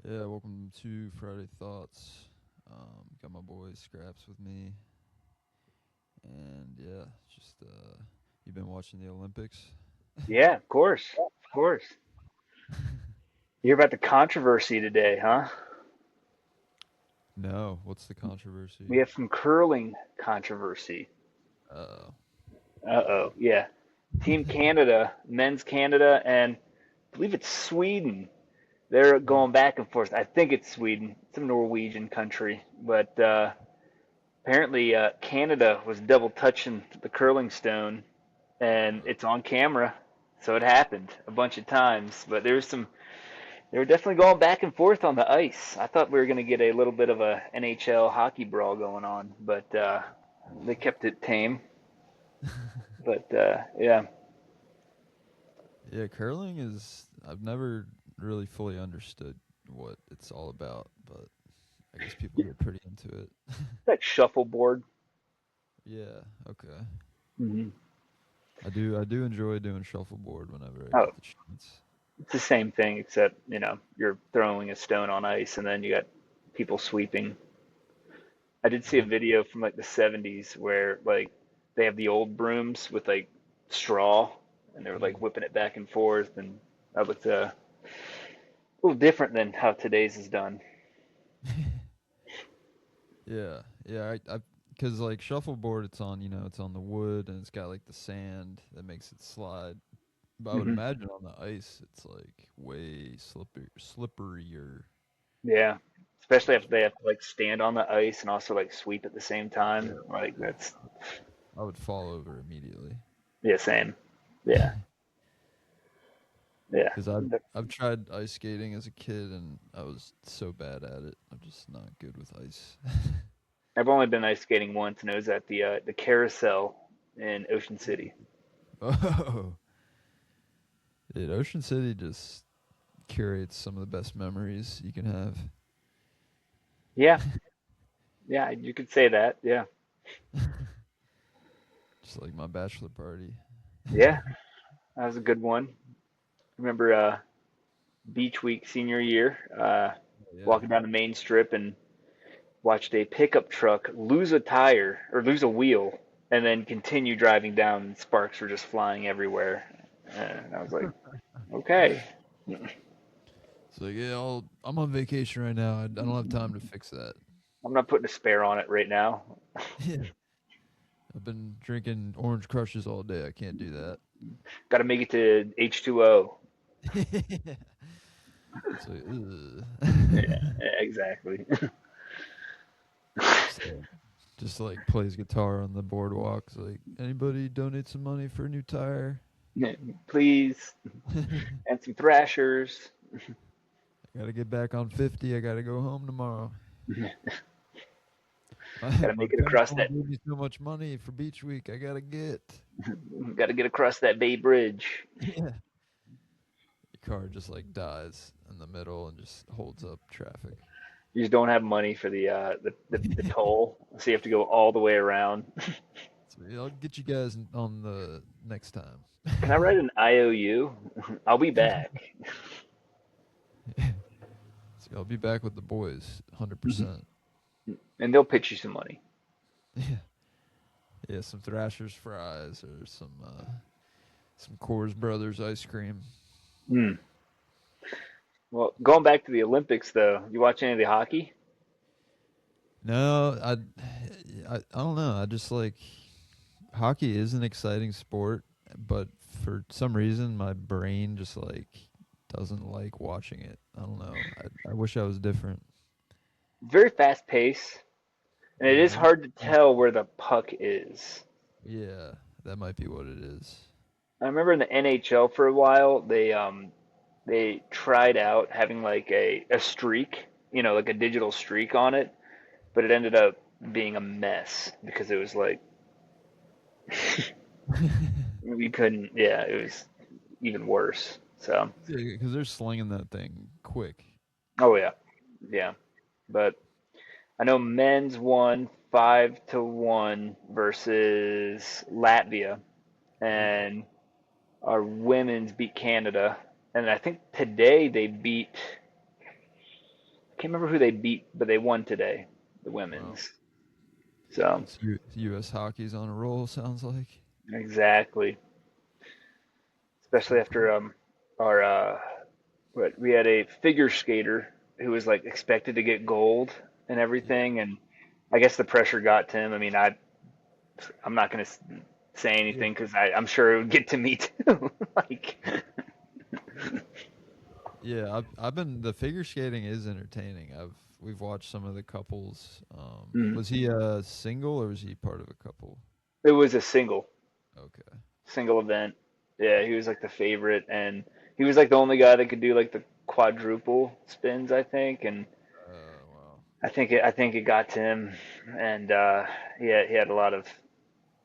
Yeah, welcome to Friday Thoughts. Got my boy Scraps with me, and yeah, just you been watching the Olympics? Yeah, of course. Of course. You hear about the controversy today, huh? No, what's the controversy? We have some curling controversy. Uh, Uh-oh. Yeah. Team Canada, men's Canada, and I believe it's Sweden. They're going back and forth. I think it's Sweden. It's a Norwegian country. But apparently Canada was double touching the curling stone, and it's on camera. So it happened a bunch of times. But they were definitely going back and forth on the ice. I thought we were going to get a little bit of a NHL hockey brawl going on, but they kept it tame. But yeah, yeah, curling is I've never really fully understood what it's all about, but I guess people get pretty into it. that shuffleboard. Yeah, okay. Hmm. I do enjoy doing shuffleboard whenever I Oh, get the chance. it's the same thing except you're throwing a stone on ice, and then you got people sweeping. I did see a video from like the 70s where like they have the old brooms with like straw, and they were like Mm. whipping it back and forth, and that looked a little different than how today's is done. Yeah, yeah, because like shuffleboard, it's on, it's on the wood and it's got like the sand that makes it slide. But I would Hmm. imagine on the ice, it's like way slipperier. Yeah, especially Which if they have to like stand on the ice and also like sweep at the same time. yeah, Like that's I would fall over immediately. yeah, same. Yeah, yeah. Because I've tried ice skating as a kid and I was so bad at it. I'm just not good with ice. I've only been ice skating once, and it was at the carousel in Ocean City. Oh, dude, Ocean City just curates some of the best memories you can have. Yeah, yeah, you could say that. Yeah, Just like my bachelor party. yeah, that was a good one. Remember beach week senior year, Yeah. walking down the main strip and watched a pickup truck lose a tire or lose a wheel, and then continue driving down, and sparks were just flying everywhere. And I was like, okay. It's like, yeah, I'm on vacation right now. I don't have time to fix that. I'm not putting a spare on it right now. Yeah. I've been drinking orange crushes all day. I can't do that. Got to make it to H2O. It's like, ugh. Yeah, exactly. just, like, just like plays guitar on the boardwalk. It's like, anybody donate some money for a new tire? Please, and some thrashers. I gotta get back on 50. I gotta go home tomorrow. Got to My make it parents across only that. gave me so much money for beach week. I gotta get. Got to get across that Bay Bridge. Yeah. Your car just like dies in the middle and just holds up traffic. You just don't have money for the toll, so you have to go all the way around. So yeah, I'll get you guys on the next time. Can I write an IOU? I'll be back. So I'll be back with the boys, Mhm. 100%. And they'll pitch you some money. Yeah, yeah, some Thrashers fries or some Coors Brothers ice cream. Mm. Well, going back to the Olympics, though, you watch any of the hockey? No, I don't know. I just like hockey is an exciting sport, but for some reason my brain just like doesn't like watching it. I don't know. I wish I was different. Very fast pace, and it Yeah, is hard to tell where the puck is. yeah, that might be what it is. I remember in the NHL for a while, they tried out having like a streak, like a digital streak on it, but it ended up being a mess because it was like we couldn't. Yeah, it was even worse. So, Yeah, because they're slinging that thing quick. oh yeah, yeah. But I know men's won 5-1 versus Latvia, Ooh. and our women's beat Canada. And I think today they beat Can't remember who they beat, but they won today, the Wow. women's. So It's U.S. hockey's on a roll. Sounds like. exactly, So especially after cool. our what we had a figure skater who was like expected to get gold and Yeah. everything, and I guess the pressure got to him. I mean, I'm not gonna say Yeah. anything because I'm sure it would get to me too. Like, Yeah. I've been the figure skating is entertaining. We've watched some of the couples. mm. Was he a single or was he part of a couple? It was a Okay. single event. Yeah, he was like the favorite, and he was like the only guy that could do like the quadruple spins, I think, and Wow. I think it got to him, and he had a lot of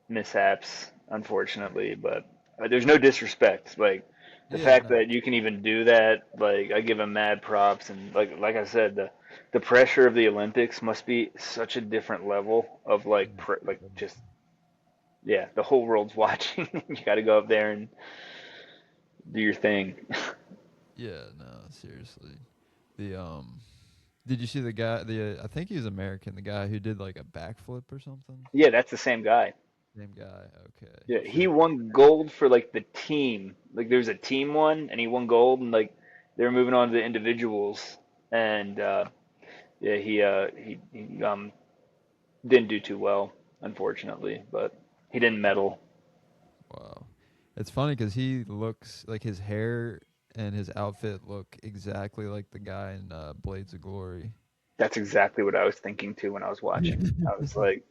mishaps, unfortunately. But there's no disrespect. Like the Yeah. fact No. that you can even do that, like I give him mad props. And like I said, the pressure of the Olympics must be such a different level of like like just yeah, the whole world's watching. You got to go up there and do your thing. Yeah. No. Seriously. The Did you see the guy? I think he's American. The guy who did like a backflip or something. Yeah, that's the same guy. Same guy. Okay. Yeah, He he showed. won gold for like the team. Like there's a team one, and he won gold, and like they were moving on to the individuals, and yeah, he didn't do too well, unfortunately, but he didn't medal. Wow. It's funny because he looks like his hair and his outfit look exactly like the guy in Blades of Glory. That's exactly what I was thinking too when I was watching. I was like,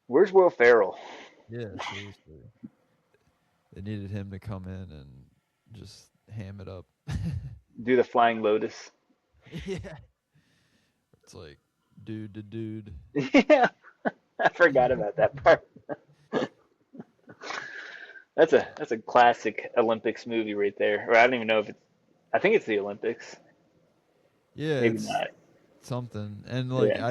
"Where's Will Ferrell? Yeah, seriously. They needed him to come in and just ham it up. Do the Flying Lotus?" Yeah. It's like dude to dude. Yeah, I forgot about that part. That's a classic Olympics movie right there. Or I don't even know if it's. I think it's the Olympics. Yeah, Maybe it's not. something. And like Yeah,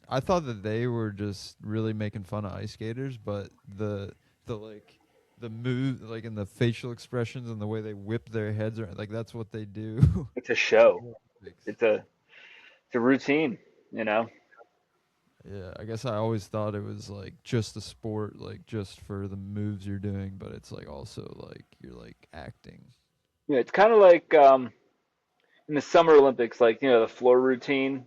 I thought that they were just really making fun of ice skaters, but the like the move like and the facial expressions and the way they whip their heads around like that's what they do it's a at show. the Olympics. It's a routine. You know. Yeah, I guess I always thought it was like just a sport, like just for the moves you're doing, but it's like also like you're like acting. Yeah, it's kind of like in the Summer Olympics, like the floor routine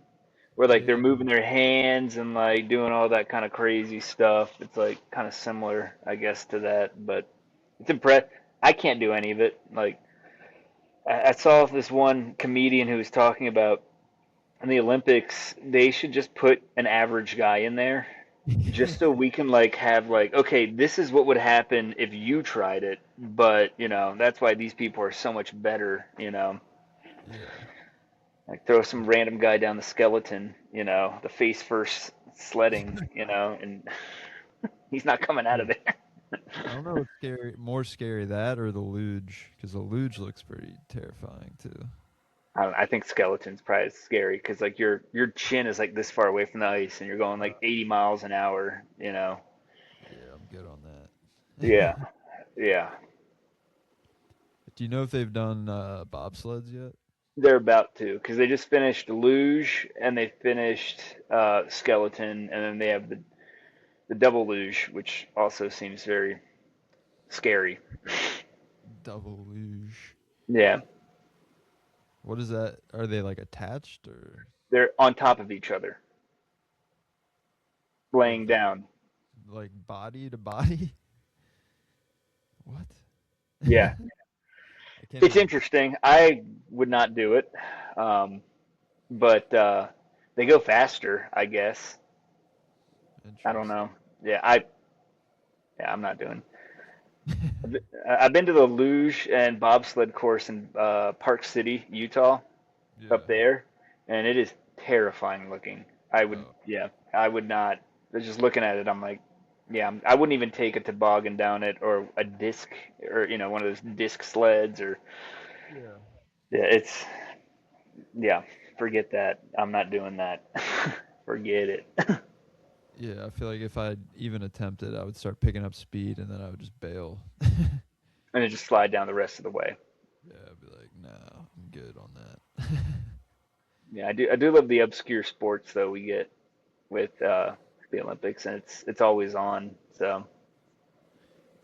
where like they're Yeah. moving their hands and like doing all that kind of crazy stuff. It's like kind of similar, I guess, to that, but it's impressive. I can't do any of it. Like I saw this one comedian who was talking about in the Olympics, they should just put an average guy in there just so we can like have like okay, this is what would happen if you tried it, but that's why these people are so much better. Yeah. Like throw some random guy down the skeleton, the face first sledding, and he's not coming out Yeah. of there. I don't know what's scary, more scary that or the luge, because the luge looks pretty terrifying too. I think skeleton's probably scary because like your chin is like this far away from the ice and you're going Uh, like 80 miles an hour. yeah, I'm good on that. Yeah, yeah. Do you know if they've done bobsleds yet? They're about to because they just finished luge and they finished skeleton and then they have the double luge, which also seems very scary. Double luge. Yeah, What is that? Are they like attached or they're on top of each other, like laying the down. like body to body? What? Yeah, I can't it's even. interesting. I would not do it, um, but they go faster, I guess. I don't Interesting. know. Yeah, I'm not doing. I've been to the luge and bobsled course in Park City, Utah, up Yeah. there, and it is terrifying looking. Oh. Yeah, I would not. Just looking at it, I'm like, yeah, I wouldn't even take a toboggan down it or a disc or one of those disc sleds or Yeah. yeah, yeah, forget that. I'm not doing that. Forget it. Yeah, I feel like if I even attempted, I would start picking up speed and then I would just bail. And then just slide down the rest of the way. Yeah, I'd be like, no, I'm good on that. Yeah, I do love the obscure sports though we get with the Olympics, and it's always on. So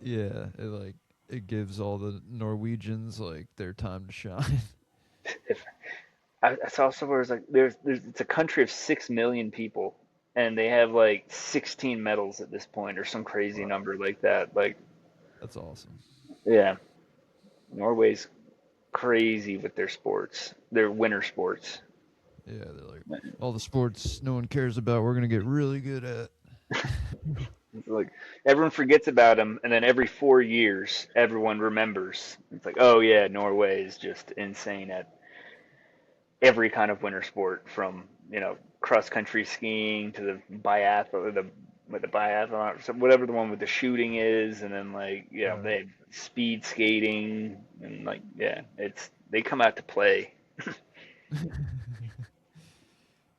Yeah, it like it gives all the Norwegians like their time to shine. if I saw somewhere it's like there's it's a country of 6 million people, and they have like 16 medals at this point, or some crazy Wow, number like that. Like, that's awesome. yeah, Norway's crazy with their sports, their winter sports. Yeah, they're like all the sports no one cares about. We're gonna get really good at. It's like everyone forgets about them, and then every 4 years, everyone remembers. It's like, oh yeah, Norway is just insane at every kind of winter sport, from cross country skiing to the biathlon, the biathlon, so whatever the one with the shooting is, and then like Right. they have speed skating, and like yeah, it's they come out to play.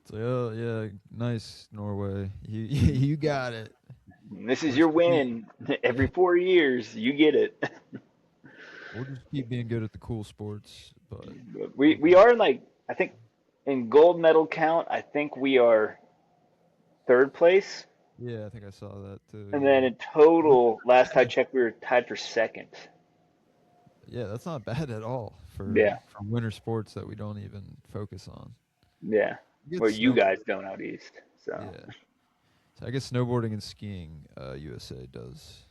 It's like, oh yeah, nice Norway. You you got it. This is We're your just gonna be win. yeah. Every 4 years, you get it. We'll just keep being good at the cool sports, but We okay. are in like I think in gold medal count, I think we are third place. Yeah, I think I saw that too. And then in Yeah. Which total, last I checked, we were tied for second. yeah, that's not bad at all Yeah, for winter sports that we don't even focus on. yeah. I get Well, you snow. guys don't out east, so Yeah, so I guess snowboarding and skiing, USA does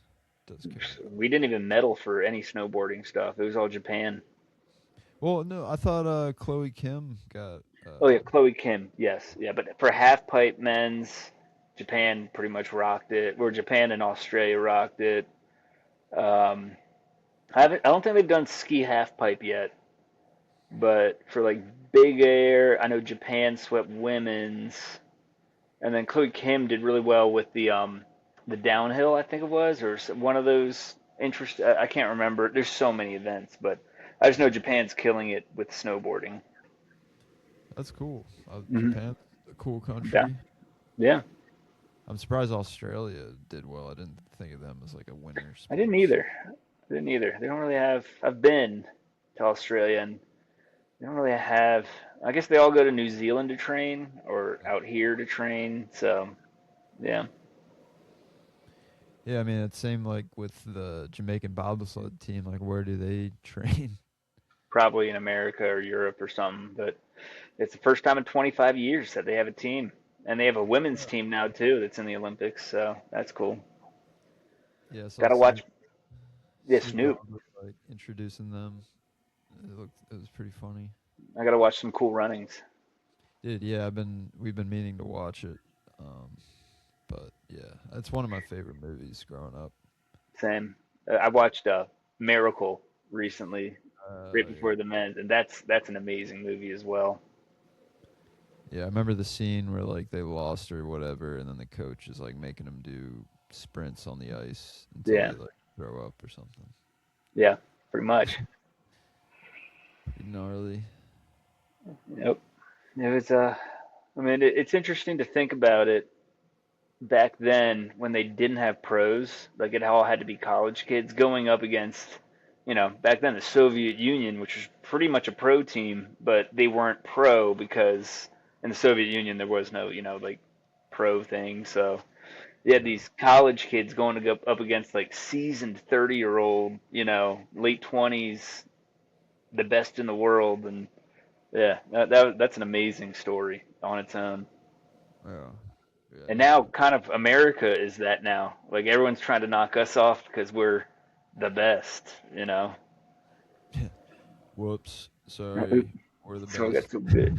carry. we didn't even medal for any snowboarding stuff. It was all Japan. Well, no, I thought Chloe Kim got. Oh yeah, Chloe Kim, yes, yeah. But for half pipe men's, Japan pretty much rocked it. Or Japan and Australia rocked it. Um, I don't think they've done ski half pipe yet. But for like big air, I know Japan swept women's, and then Chloe Kim did really well with the downhill, I think it was, or one of those interest. I can't remember. There's so many events, but I just know Japan's killing it with snowboarding. That's cool. Hmm. Japan's a cool Yeah, country. yeah. I'm surprised Australia did well. I didn't think of them as like a winter I didn't sports. either. I didn't either. They don't really have. I've been to Australia, and they don't really have. I guess they all go to New Zealand to train, or out here to train. So yeah. Yeah, I mean, it's same like with the Jamaican bobsled team. Like, where do they train? Probably in America or Europe or something. But it's the first time in 25 years that they have a team, and they have a women's Yeah, team now too that's in the Olympics. So that's cool. yeah. I saw Got to watch. Yeah, Snoop Snoop. Dogg was like introducing them. It was pretty funny. I got to watch some cool runnings. Dude, yeah, we've been meaning to watch it. Um, but yeah, it's one of my favorite movies growing up. Same. I watched Miracle recently, right Yeah. before the men's, and that's an amazing movie as well. Yeah, I remember the scene where like they lost or whatever, and then the coach is like making them do sprints on the ice until Yeah, they like throw up or something. yeah, pretty much. Pretty gnarly. Yep. It was. I mean, it's interesting to think about it back then when they didn't have pros, like it all had to be college kids going up against, back then the Soviet Union, which was pretty much a pro team, but they weren't pro because in the Soviet Union there was no, like pro thing. So you had Yeah. these college kids going to go up against like seasoned 30-year-old, late 20s, the best in the world. And yeah, that's an amazing story on its own. Yeah. Yeah, And now, definitely. kind of America is that now. Like everyone's trying to knock us off because we're the best. Whoops. Sorry. We're the So best. that's so good.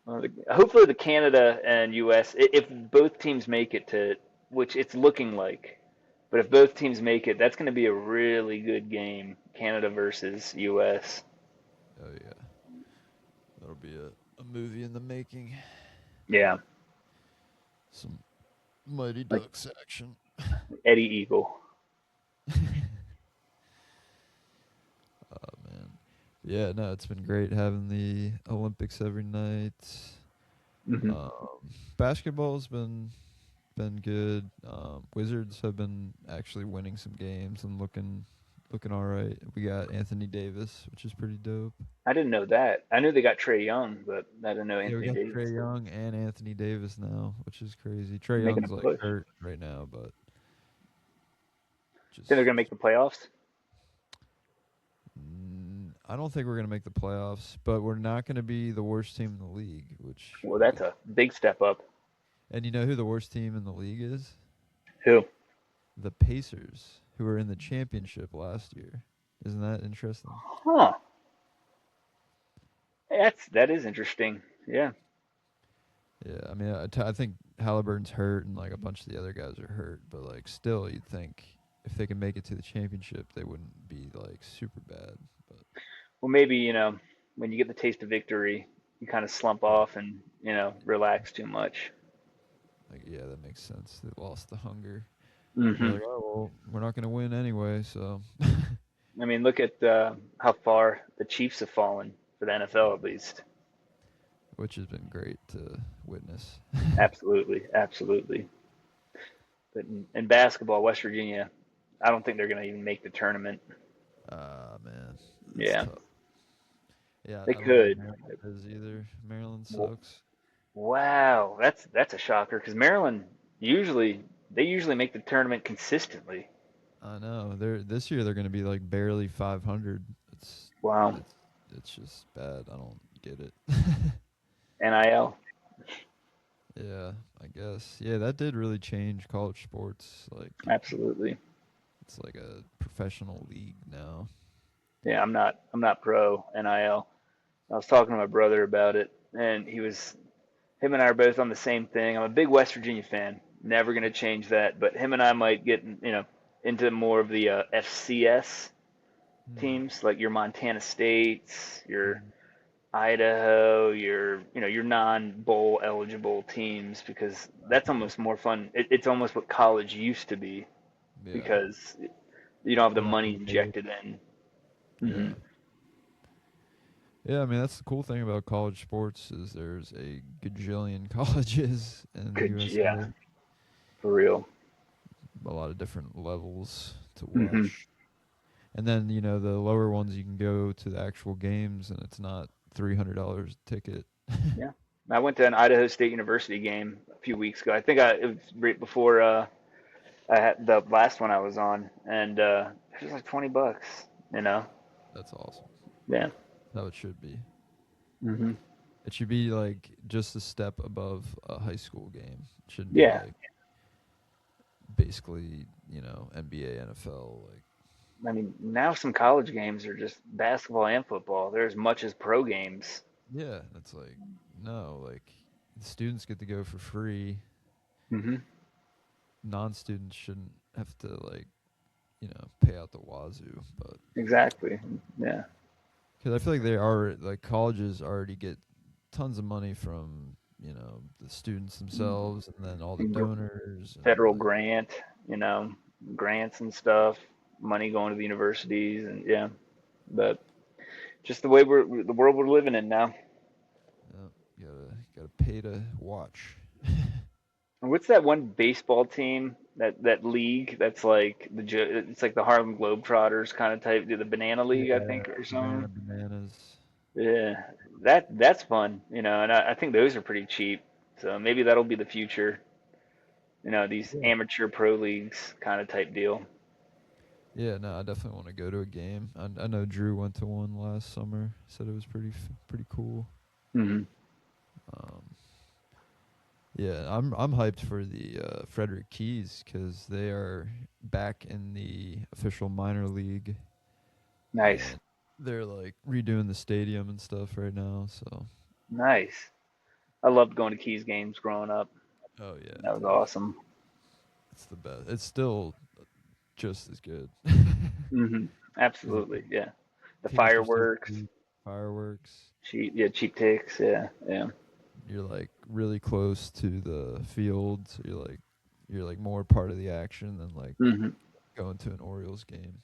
Well, hopefully, the Canada and U.S. If both teams make it to, which it's looking like, but if both teams make it, that's going to be a really good game. Canada versus U.S. Oh yeah. That'll be a movie in the making. Yeah, Some Mighty like Ducks action. Eddie Eagle. Oh man. Yeah, no, it's been great having the Olympics every night. Hmm. Basketball's been good. Wizards have been actually winning some games and looking looking all right. We got Anthony Davis, which is pretty dope. I didn't know that. I knew they got Trey Young, but I didn't know Yeah, we Anthony got Trey Davis Young and Anthony Davis now, which is crazy. Trey making a Young's like push. hurt right now, but Think they're just gonna make the playoffs? I don't think we're gonna make the playoffs, but we're not gonna be the worst team in the league, which Well, would that's be. a big step up. And you know who the worst team in the league is? Who? The Pacers, who were in the championship last year. Isn't that interesting? Huh. That is interesting. Yeah. Yeah, I mean, I think Halliburton's hurt and like a bunch of the other guys are hurt, but like still, you'd think if they can make it to the championship, they wouldn't be like super bad. But Well, maybe when you get the taste of victory, you kind of slump yeah, off and relax too much. like yeah, that makes sense. They lost the hunger. They're Hmm. like, oh well, we're not gonna win anyway, so I mean, look at how far the Chiefs have fallen for the NFL, yeah, at least. which has been great to witness. Absolutely, absolutely. But in basketball, West Virginia, I don't think they're going to even make the tournament. Ah man, that's Yeah, tough. Yeah, they I don't think could. Maryland is either. Maryland W- sucks. Wow, that's a shocker because Maryland usually make the tournament consistently. I know. They're this year they're going to be like barely 500. It's Wow, it's it's just bad. I don't get it. NIL, Yeah, I guess. Yeah, that did really change college sports. Like absolutely. it's like a professional league now. Yeah, I'm not pro NIL. I was talking to my brother about it, and him and I are both on the same thing. I'm a big West Virginia fan. Never going to change that. But him and I might get into more of the FCS Hmm. teams, like your Montana States, your Hmm. Idaho, your non-bowl eligible teams, because that's Okay. almost more fun. It's almost what college used to be Yeah. because you don't have the You don't money have to pay. injected in. Hmm. Yeah. Yeah, I mean that's the cool thing about college sports is there's a gajillion colleges in the Good, yeah, USA. for real. A lot of different levels to Hmm. watch. And then, the lower ones you can go to the actual games and it's not $300 a ticket. Yeah, I went to an Idaho State University game a few weeks ago. I think it was right before I had the last one I was on, and it was like $20. You know? That's awesome. Yeah. That's how it should be. Hmm. It should be like just a step above a high school game. It shouldn't be Yeah. like basically, NBA, NFL. Like, I mean, now some college games are just basketball and football. They're as much as pro games. yeah, it's like, no, like the students get to go for free. Hmm. Non students shouldn't have to, like, pay out the wazoo. But Exactly. Yeah. because I feel like they are, like, colleges already get tons of money from, the students themselves and then all the donors and, Federal like, grant, you know, grants and stuff, money going to the universities, and yeah. But just the world we're living in now. gotta pay to watch. What's that one baseball team that league that's like it's like the Harlem Globetrotters kind of type, the Banana League, I Yeah, think, or Savannah something. Bananas. Yeah, that's fun, and I think those are pretty cheap. So maybe that'll be the future, these Yeah. amateur pro leagues kind of type deal. Yeah, no, I definitely want to go to a game. I know Drew went to one last summer. Said it was pretty cool. Hmm. Um, yeah, I'm hyped for the Frederick Keys because they are back in the official minor league Nice, and they're like redoing the stadium and stuff right now. So, nice. I loved going to Keys games growing up. oh yeah, That was dude, awesome. it's the best. It's still just as good. Hmm. Because Absolutely, yeah. The tickets are so fireworks, cheap. Fireworks. cheap ticks, yeah, yeah. You're like really close to the field, so you're like more part of the action than like Hmm. going to an Orioles game.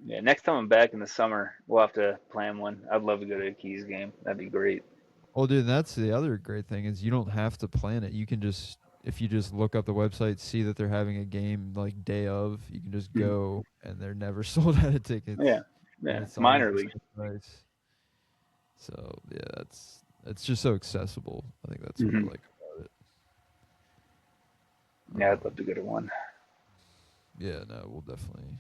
Yeah, next time I'm back in the summer, we'll have to plan one. I'd love to go to a Keys game. That'd be great. Oh, dude, that's the other great thing is you don't have to plan it. You can just if you just look up the website, see that they're having a game like day of, you can just Mhm. go and they're never sold out of Yeah, tickets, and yeah. it's always Minor the league. same price. So yeah, that's it's just so accessible. I think that's what I Hmm. like about it. Yeah, I'd love Um, to go to one. yeah, no, we'll definitely.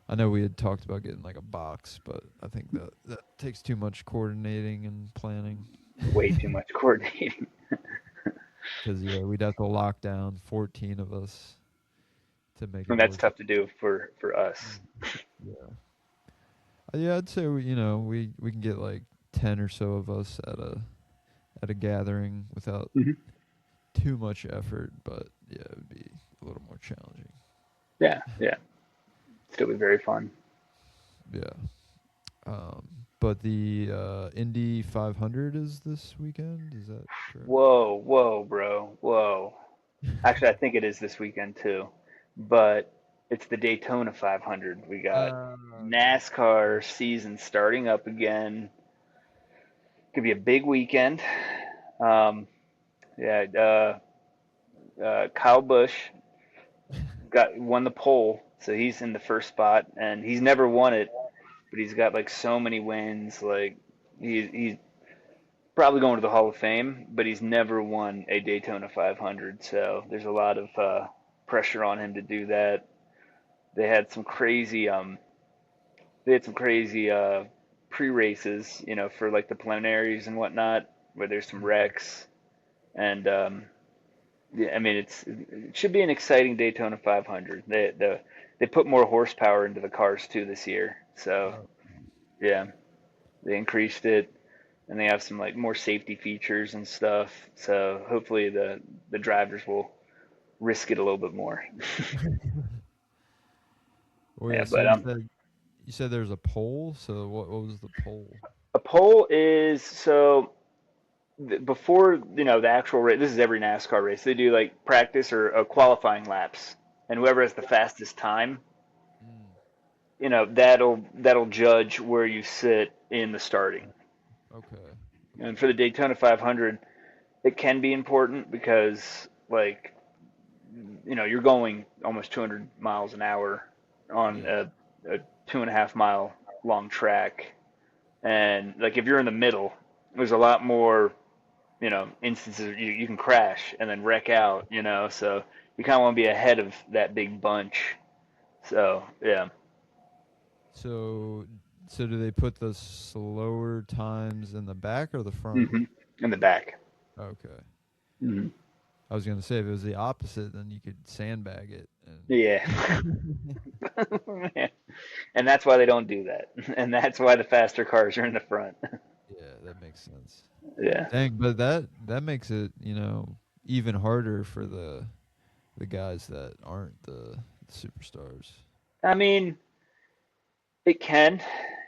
I know we had talked about getting like a box, but I think that takes too much coordinating and planning. Way too much coordinating. Because yeah, we'd have to lock down 14 of us to make it And that's worth it. tough to do for us. Mm. Yeah. Yeah, I'd say we can get like 10 or so of us at a gathering without Hmm. too much effort, but yeah, it would be a little more challenging. Yeah, yeah. Still be very fun. Yeah. But the Indy 500 is this weekend. Is that correct? Whoa, whoa, bro, whoa. Actually, I think it is this weekend too, but it's the Daytona 500. We got Okay. NASCAR season starting up again. Could be a big weekend. Um, yeah, Kyle Busch got won the pole, so he's in the first spot, and he's never won it, but he's got like so many wins. Like he's probably going to the Hall of Fame, but he's never won a Daytona 500, so there's a lot of pressure on him to do that. They had some crazy they had some crazy pre-races, for like the preliminaries and whatnot, where there's some Mhm. wrecks, and yeah, I mean it should be an exciting Daytona 500. They put more horsepower into the cars too this year, so Oh, yeah, they increased it, and they have some like more safety features and stuff. So hopefully the drivers will risk it a little bit more. well, yeah. Yeah, So but you said there's a poll. So what was the poll? a pole is so before the actual race. This is every NASCAR race. They do like practice or qualifying laps, and whoever has the fastest time, Mm, that'll judge where you sit in the starting. okay. And Okay. for the Daytona 500, it can be important because like you're going almost 200 miles an hour on Yeah. a 2.5 mile long track, and like if you're in the middle, there's a lot more instances you can crash and then wreck out, so you kind of want to be ahead of that big bunch. So yeah. So so do they put the slower times in the back or the front? Hmm. In the back. Okay. Hmm. I was gonna say if it was the opposite, then you could sandbag it Yeah. and. And that's why they don't do that, and that's why the faster cars are in the front. Yeah, that makes sense. Yeah. Dang, but that makes it even harder for the guys that aren't the superstars. I mean, it can.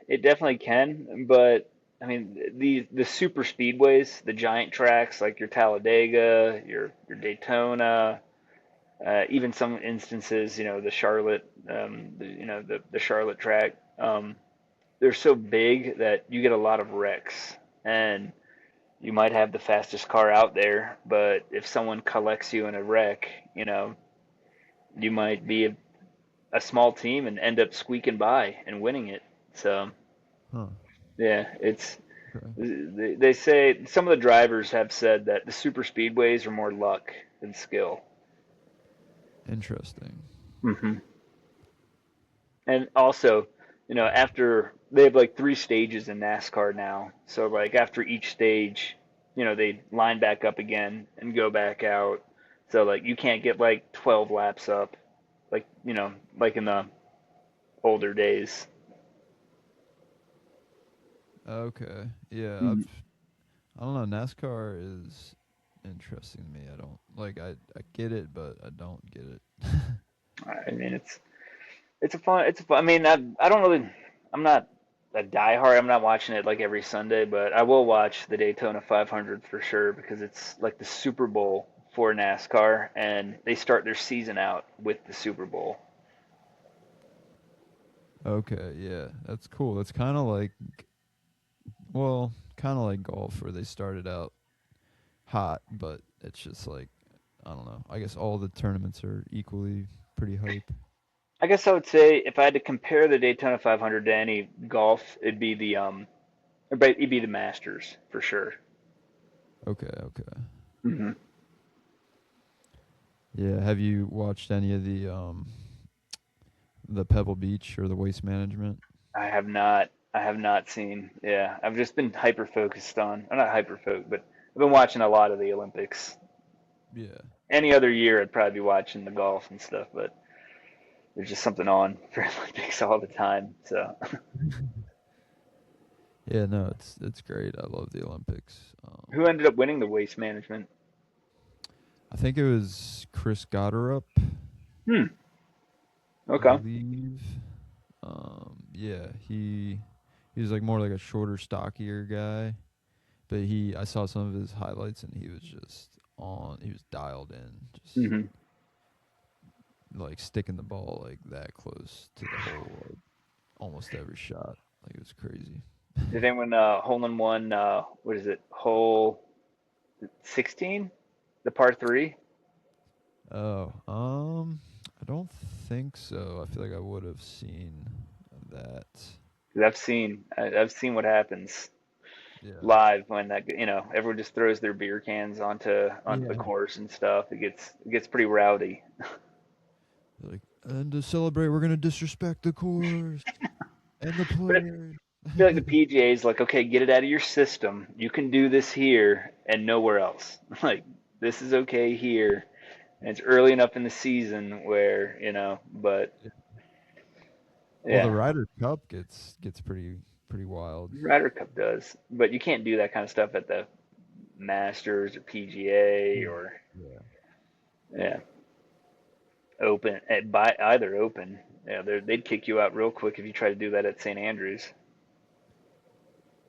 It definitely can, but I mean the super speedways, the giant tracks like your Talladega, your Daytona, even some instances, the Charlotte, the Charlotte track, they're so big that you get a lot of wrecks, and you might have the fastest car out there, but if someone collects you in a wreck, you might be a small team and end up squeaking by and winning it. So Huh. yeah, it's Okay. they say some of the drivers have said that the super speedways are more luck than skill. Interesting. Hmm. And also, after they have like three stages in NASCAR now, so like after each stage, they line back up again and go back out. So like you can't get like 12 laps up, like like in the older days. Okay. Yeah, Mhm. I don't know. NASCAR is interesting to me. I don't like. I get it, but I don't get it. I mean, it's a fun. I mean, I don't really. I'm not a diehard. I'm not watching it like every Sunday, but I will watch the Daytona 500 for sure because it's like the Super Bowl for NASCAR, and they start their season out with the Super Bowl. Okay. Yeah, that's cool. That's kind of like, well, kind of like golf, where they started out hot, but it's just like I don't know. I guess all the tournaments are equally pretty hype. I guess I would say if I had to compare the Daytona 500 to any golf, it'd be the Masters for sure. Okay, okay. Hmm. Yeah, have you watched any of the Pebble Beach or the Waste Management? I have not. I have not seen. Yeah, I've just been hyper focused on. I'm not hyper focused, but I've been watching a lot of the Olympics. Yeah. Any other year, I'd probably be watching the golf and stuff, but there's just something on for Olympics all the time. So, Yeah, no, it's great. I love the Olympics. who ended up winning the waste management? I think it was Chris Gotterup, Hmm. I Okay. believe. Yeah, he was like more like a shorter, stockier guy, but he I saw some of his highlights and he was just on. He was dialed in, just Hmm. like sticking the ball like that close to the hole, like almost every shot. Like it was crazy. Did anyone hole in one? What is it? Hole 16, the par three. Oh, I don't think so. I feel like I would have seen that. 'Cause I've seen what happens Yeah. live when everyone just throws their beer cans onto the Yeah. course and stuff. It gets pretty rowdy. Like, and to celebrate, we're gonna disrespect the course and the But I players. feel like the PGA is like, okay, get it out of your system. You can do this here and nowhere else. Like this is okay here, and it's early enough in the season where But Well, the yeah, Ryder Cup gets pretty wild. Ryder Cup does, but you can't do that kind of stuff at the Masters or PGA Mm. or Yeah. yeah, Open at by either Open. Yeah, they'd kick you out real quick if you try to do that at St. Andrews.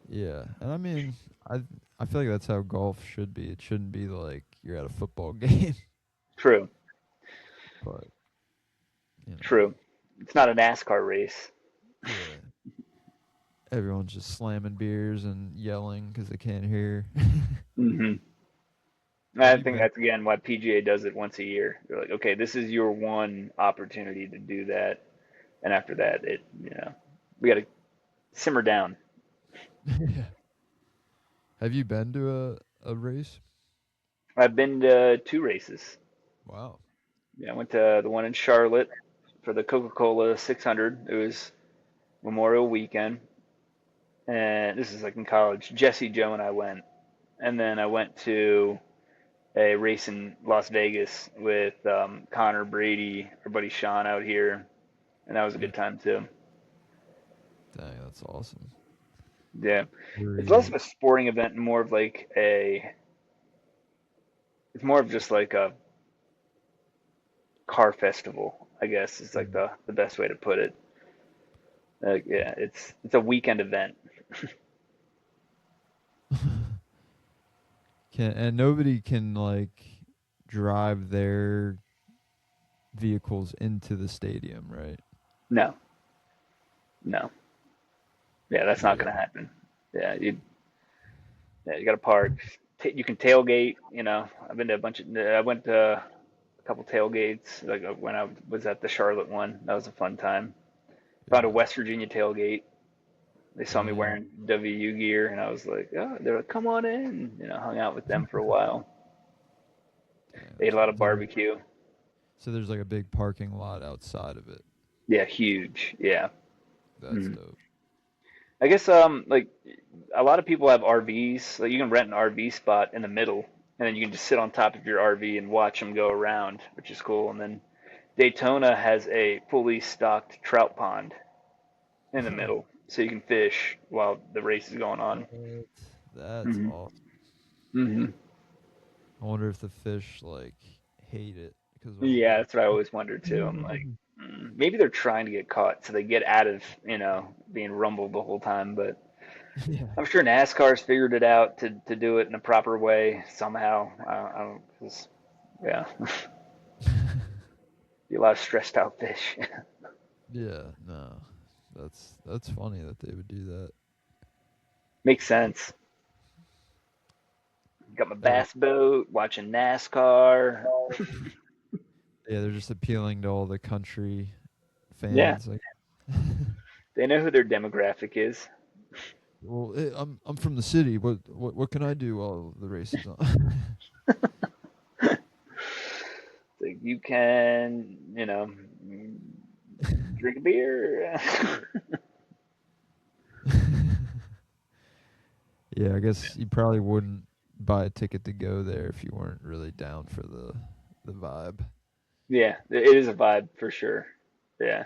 Yeah, and I mean, I feel like that's how golf should be. It shouldn't be like you're at a football game, True, but you know, true. It's not a NASCAR race. yeah, everyone's just slamming beers and yelling because they can't hear. Hmm. Have I you think been? that's again why PGA does it once a year. They're like, okay, this is your one opportunity to do that, and after that, we got to simmer down. Yeah. Have you been to a race? I've been to two races. Wow. Yeah, I went to the one in Charlotte for the Coca-Cola 600. It was Memorial Weekend, and this is like in college. Jesse, Joe, and I went, and then I went to a race in Las Vegas with Connor Brady, our buddy Sean out here, and that was a Yeah. good time too. Dang, that's awesome. Yeah, Where are it's less of you? a sporting event and more of like a. It's more of just like a car festival, I guess is like the best way to put it. Yeah, it's a weekend event. Can and nobody can like drive their vehicles into the stadium, right? No, no, yeah, that's not Yeah. gonna happen. Yeah, you got to park. You can tailgate. I've been to a bunch of. I went to a couple tailgates like when I was at the Charlotte one. That was a fun time. Found a Yeah. West Virginia tailgate. They saw me Dang. wearing WU gear, and I was like, oh, they're like, come on in. Hung out with them for a while. Dang, Ate that's a lot cool. of barbecue. So there's like a big parking lot outside of it. Yeah, huge. Yeah. That's Mhm. dope. I guess like a lot of people have RVs. Like you can rent an RV spot in the middle, and then you can just sit on top of your RV and watch them go around, which is cool. And then Daytona has a fully stocked trout pond in the middle, so you can fish while the race is going on. What? That's Hmm. awesome. Hmm. I wonder if the fish like hate it because all Yeah, the that's what I always wondered too. I'm like, maybe they're trying to get caught so they get out of being rumbled the whole time. But yeah. I'm sure NASCAR's figured it out to do it in a proper way somehow. I don't, 'cause, yeah, be a lot of stressed out fish. Yeah, no. That's funny that they would do that. Makes sense. got my Oh, bass boat, watching NASCAR. yeah, they're just appealing to all the country Yeah, fans. Like, they know who their demographic is. well, I'm from the city. What can I do while the race is on? Like you can, drink a beer. Yeah, I guess you probably wouldn't buy a ticket to go there if you weren't really down for the vibe. Yeah, it is a vibe for sure. Yeah,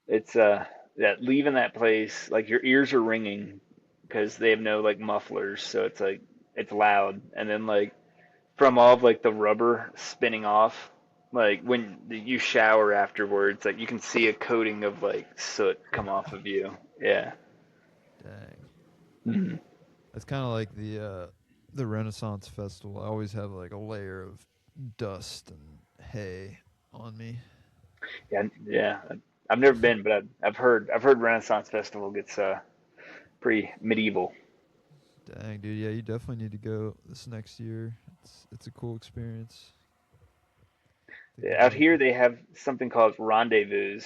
it's yeah, leaving that place like your ears are ringing because they have no like mufflers, so it's like it's loud, and then like from all of like the rubber spinning off, like when you shower afterwards, like you can see a coating of like soot come off of you. Yeah. Dang. Mhm. That's kind of like the Renaissance Festival. I always have like a layer of dust and hay on me. Yeah, yeah. I've never been, but I've heard Renaissance Festival gets pretty medieval. Dang, dude. Yeah, you definitely need to go this next year. It's a cool experience. I think Yeah, you'd out like here it. they have something called Rendezvous,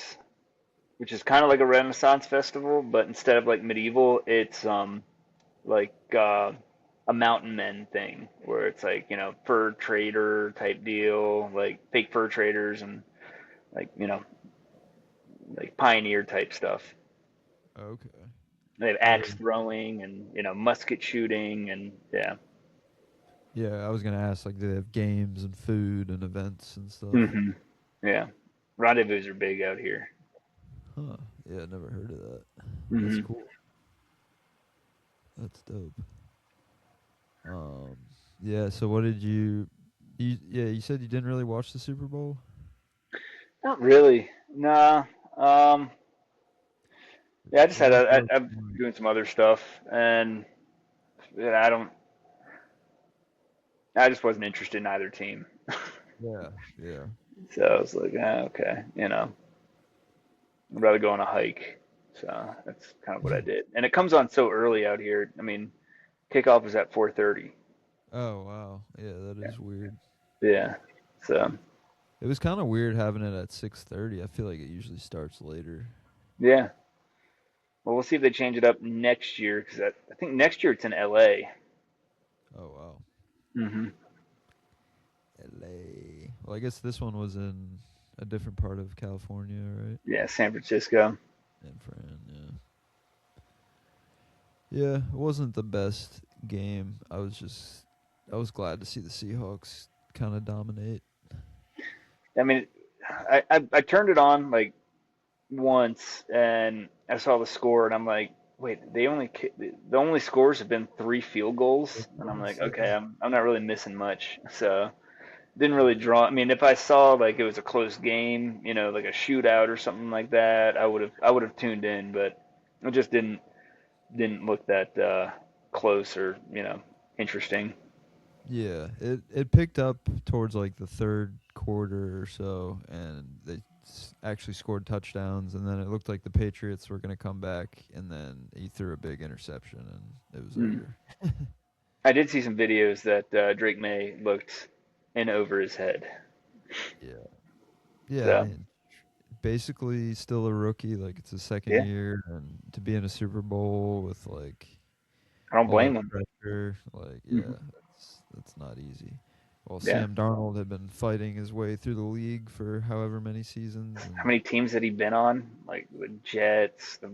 which is kind of like a Renaissance festival, but instead of like medieval, it's like a mountain men thing where it's like fur trader type deal, like fake fur traders and like like pioneer type stuff. Okay. They have Yeah. axe throwing and musket shooting and yeah. Yeah, I was gonna ask like do they have games and food and events and stuff. Hmm. Yeah. Rendezvous are big out here. Huh. Yeah, never heard of that. That's Hmm. cool. That's dope. Um, yeah. So what did you? Yeah, you said you didn't really watch the Super Bowl. Not really. Nah. Um, yeah, I just What had was I'm the doing some other stuff, and yeah, I just wasn't interested in either team. Yeah, yeah, So I was like, okay, I'd rather go on a hike. So that's kind of what I did. And it comes on so early out here. I mean, kickoff is at 4:30. Oh wow, yeah, that is weird. Yeah. So It was kind of weird having it at 6:30. I feel like it usually starts later. yeah. Well, we'll see if they change it up next year because I think next year it's in LA. Oh wow, Hmm. LA. Well, I guess this one was in a different part of California, right? Yeah, San Francisco. In Fran, yeah. Yeah, it wasn't the best game. I was glad to see the Seahawks kind of dominate. I mean, I turned it on like once and I saw the score and I'm like, wait, the only scores have been three field goals, and I'm like, okay, I'm not really missing much. So didn't really Yeah. draw. I mean, if I saw like it was a close game, like a shootout or something like that, I would have tuned in, but it just didn't look that close or interesting. Yeah, it picked up towards like the third quarter or so, and they actually scored touchdowns, and then it looked like the Patriots were going to come back, and then he threw a big interception, and it was Mm. over. I did see some videos that Drake May looked in over his head. Yeah, yeah. I So mean, basically still a rookie. Like it's his second yeah, year, and to be in a Super Bowl with like I don't all blame that him. pressure, like Hmm. yeah, that's not easy. Well, Yeah. Sam Darnold had been fighting his way through the league for however many seasons, How and many teams had he been on? Like the Jets, the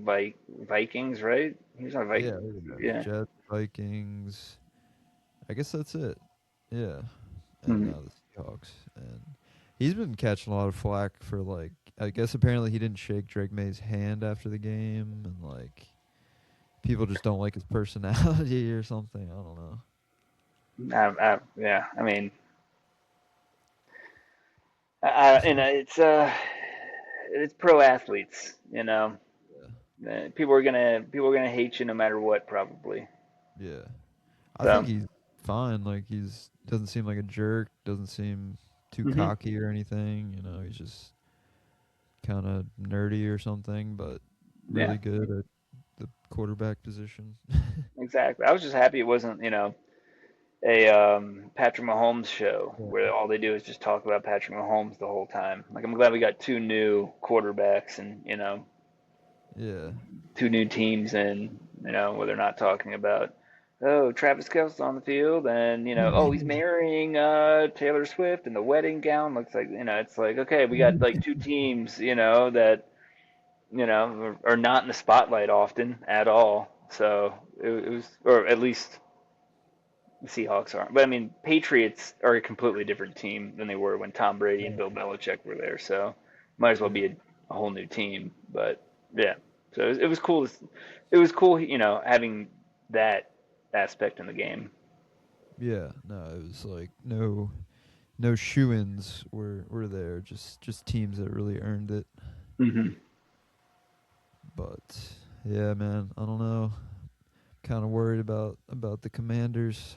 Vikings, right? He was on yeah, Vikings. Yeah. Jets, Vikings. I guess that's it. Yeah, and Hmm. now the Seahawks, and he's been catching a lot of flack for like. I guess apparently he didn't shake Drake May's hand after the game, and like people just don't like his personality or something. I don't know. Yeah. I mean, and it's pro athletes. Yeah, People are gonna hate you no matter what, probably. yeah. I So. think he's fine. Like he's doesn't seem like a jerk. Doesn't seem too Hmm. cocky or anything. He's just kind of nerdy or something, but Yeah. really good at the quarterback position. Exactly. I was just happy it wasn't. a Patrick Mahomes show Yeah. where all they do is just talk about Patrick Mahomes the whole time. Like I'm glad we got two new quarterbacks and Yeah. two new teams, and where they're not talking about, oh, Travis Kelce's on the field, and oh, he's marrying Taylor Swift, and the wedding gown looks like, it's like, okay, we got like two teams that are not in the spotlight often at all. So it was, or at least the Seahawks aren't. But I mean, Patriots are a completely different team than they were when Tom Brady and Bill Belichick were there. So might as well Yeah. be a whole new team. But yeah, so it was cool. It was cool, having that aspect in the game. Yeah. No, it was like no shoo-ins were there. Just teams that really earned it. Hmm. But yeah, man, I don't know. Kind of worried about the Commanders.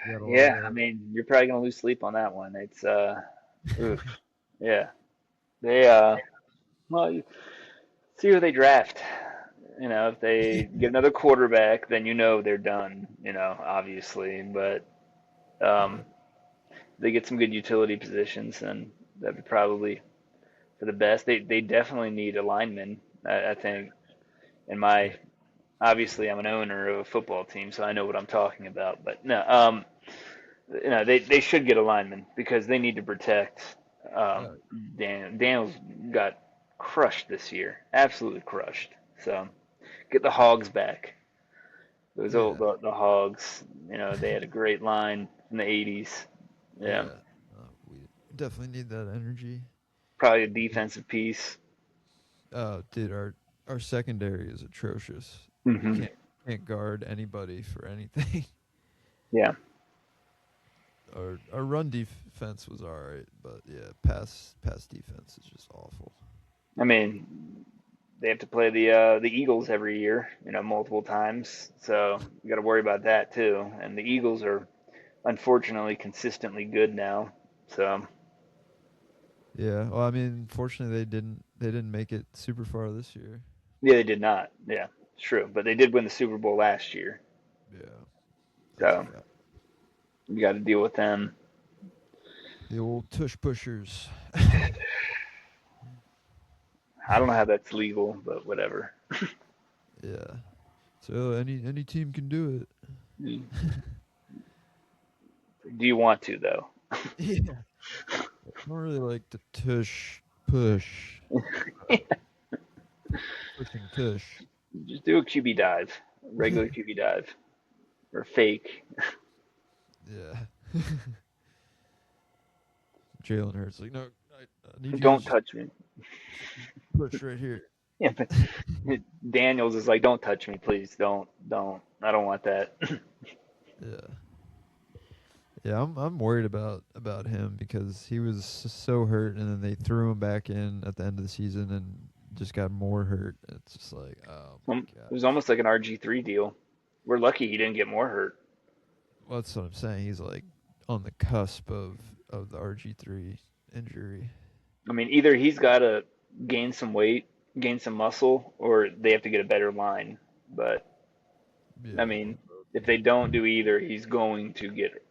Got a lot Yeah, I of mean, you're probably gonna lose sleep on that one. It's oof, yeah. They well, you see who they draft. If they get another quarterback, then they're done. Obviously, but yeah. um, they get some good utility positions, and that'd be probably for the best. They definitely need a lineman. I think. In Yeah. my Obviously, I'm an owner of a football team, so I know what I'm talking about. But no, they should get a lineman because they need to protect. Um, Uh, Daniels got crushed this year, absolutely crushed. So get the Hogs back. Those old yeah. the Hogs, they had a great line in the '80s. Yeah, Yeah. We definitely need that energy. probably a defensive piece. Dude, our secondary is atrocious. We Hmm. can't guard anybody for anything. Yeah, Our run defense was all right, but yeah, pass defense is just awful. I mean, they have to play the Eagles every year, multiple times. So you got to worry about that too. And the Eagles are unfortunately consistently good now. So Yeah. Well, I mean, fortunately they didn't make it super far this year. yeah, they did not. Yeah, it's true. But they did win the Super Bowl last year. Yeah, that's a So fact. you got to deal with them. The old tush pushers. I don't know how that's legal, but whatever. Yeah. So any team can do Do it. you want to though? Yeah. I don't really like to tush push. Pushing tush. Just do a QB dive, regular QB dive, or fake. Yeah. Jalen Hurts like, no, I need you Don't guys touch me. just push right here. Yeah, but Daniels is like, don't touch me, please. Don't. I don't want that. Yeah. Yeah, I'm worried about him because he was so hurt, and then they threw him back in at the end of the season and just got more hurt. It's just like, oh my It god. was almost like an RG3 deal. We're lucky he didn't get more hurt. Well, that's what I'm saying. He's like on the cusp of the RG3 injury. I mean, either he's got to gain some weight, gain some muscle, or they have to get a better line. But I Yeah, mean, if they don't do either, he's going to get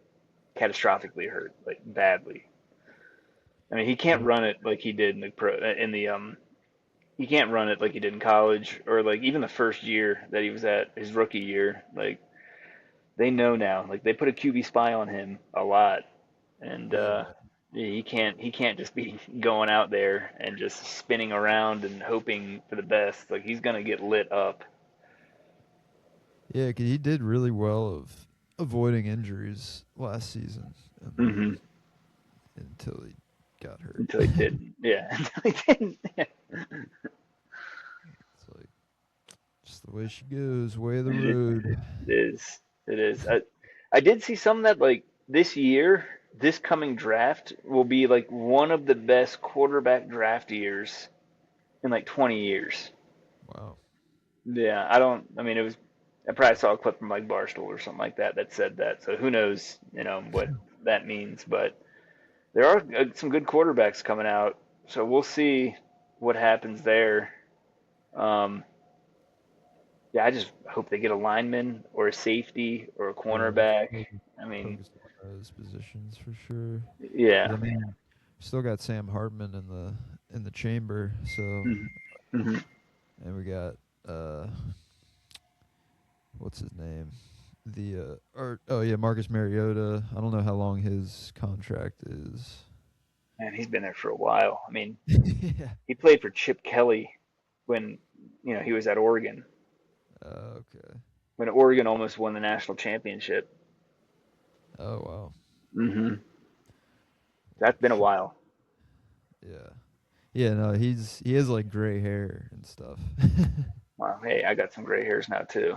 catastrophically hurt, like badly. I mean, he can't yeah, run it like he did in the he can't run it like he did in college or like even the first year that he was at his rookie year. Like they know now, like they put a QB spy on him a lot, and yeah, he can't just be going out there and just spinning around and hoping for the best. Like he's gonna get lit up. yeah. 'Cause he did really well of avoiding injuries last season, and then Hmm. until he got hurt. Until he didn't. Yeah, until he didn't. Yeah. It's like just the way she goes, way of the It road. is. It is. I did see some that like this year, this coming draft will be like one of the best quarterback draft years in like 20 years. Wow. Yeah, I don't. I mean, it was. I probably saw a clip from like Barstool or something like that that said that. So who knows, what that means. But there are some good quarterbacks coming out. So we'll see what happens there. Um, Yeah, I just hope they get a lineman or a safety or a Yeah, cornerback. focus, I mean, focus on those positions for sure. Because yeah. I mean, still got Sam Hartman in the chamber. So Hmm. and we got uh, what's his name? The or oh yeah, Marcus Mariota. I don't know how long his contract is. Man, he's been there for a while. I mean, Yeah. he played for Chip Kelly when he was at Oregon, Okay. when Oregon almost won the national championship. Oh wow. Hmm. Well, That's been a shit. while. Yeah. Yeah. No, he has like gray hair and stuff. Well, hey, I got some gray hairs now too.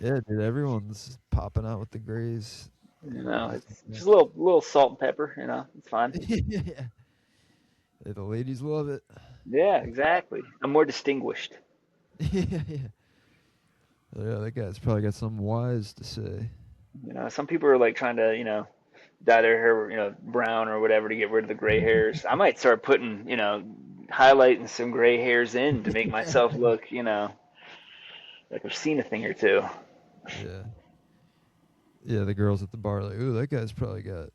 Yeah, dude. Everyone's popping out with the grays these It's just days. a little salt and pepper. It's fine. Yeah. Yeah, the ladies love it. Yeah, exactly. I'm more distinguished. Yeah, yeah. Yeah, that guy's probably got something wise to say. Some people are like trying to dye their hair, brown or whatever to get rid of the gray hairs. I might start putting, highlighting some gray hairs in to make Yeah. myself look, like I've seen a thing or two. Yeah. Yeah, the girls at the bar are like, ooh, that guy's probably got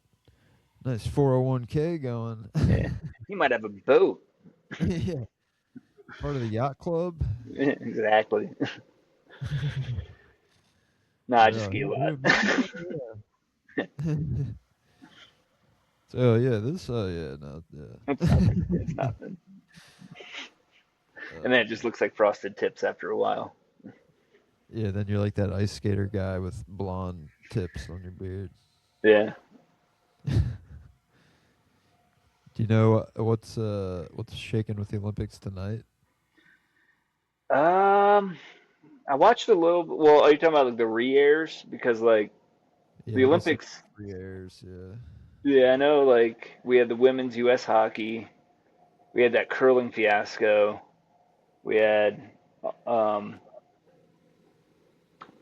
nice 401k going. Yeah, he might have a boat. Yeah. Part of the yacht club. Exactly. No, I just Yeah. ski a lot. Yeah, man. Yeah. So yeah, this yeah, no, It's yeah. nothing. It's nothing. And then it uh, just looks like frosted tips after a while. yeah, then you're like that ice skater guy with blonde tips on your beard. Yeah. Do you know what's shaking with the Olympics tonight? Um, I watched a little. Well, are you talking about like the re-airs? Because like Yeah, the I guess it's Olympics. three airs. Yeah. Yeah, I know. Like we had the women's U.S. hockey. We had that curling fiasco. We had um,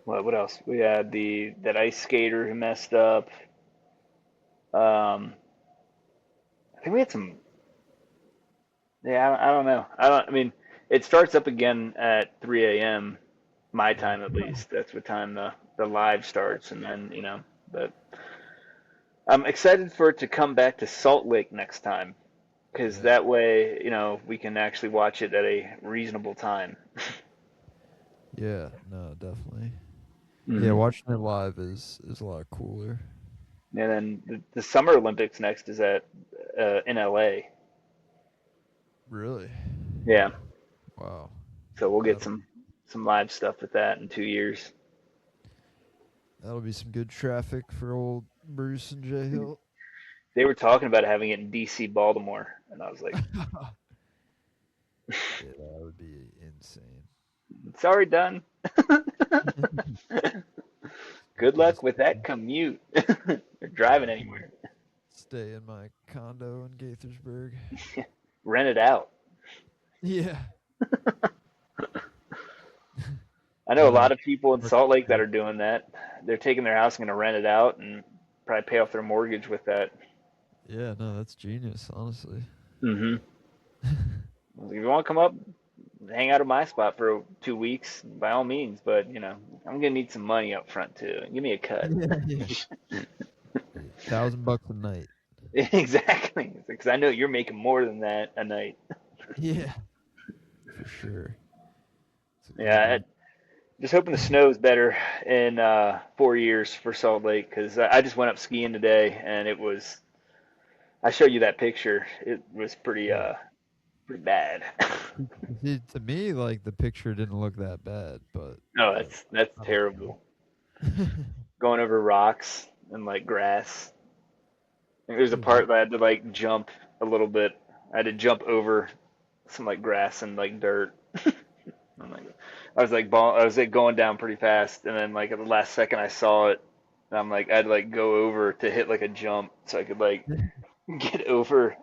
what else? We had the that ice skater who messed up. Um, I think we had some. Yeah, I don't know. I don't. I mean, it starts up again at 3 a.m. my Yeah. time at least. That's what time the live starts, and then But I'm excited for it to come back to Salt Lake next time, because Yeah. that way we can actually watch it at a reasonable time. Yeah. No, definitely. Yeah, Hmm. watching it live is a lot cooler. And then the Summer Olympics next is at in LA. Really? Yeah, Wow. so we'll get That'll some live stuff with that in 2 years. that'll be some good traffic for old Bruce and Jay Hill. They were talking about having it in DC, Baltimore, and I was like, Yeah, that would be insane. "It's already done. Good I'll luck just with that commute or driving yeah, anywhere. stay in my condo in Gaithersburg. Rent it out." Yeah. I know a Rent lot out of people in parking Salt Lake that space. are doing that. They're taking their house and going to rent it out and probably pay off their mortgage with that. Yeah, no, that's genius, honestly. Hmm. If you want to come up, hang out at my spot for 2 weeks, by all means. But I'm gonna need some money up front too. Give me a cut. Yeah, yeah. $1,000 a night. Exactly, because I know you're making more than that a night. Yeah, for sure. It's a good Yeah, deal. just hoping the snow is better in 4 years for Salt Lake, because I just went up skiing today and it was. I showed you that picture. It was Yeah. pretty bad. See, to me, like the picture didn't look that bad, but No, uh, that's I don't terrible. know. Going over rocks and like grass. There's a Dude, part that I had to like jump a little bit. I had to jump over some like grass and like dirt. I'm like, I was like going down pretty fast, and then like at the last second I saw it. And I'm like, I had to like go over to hit like a jump so I could like get over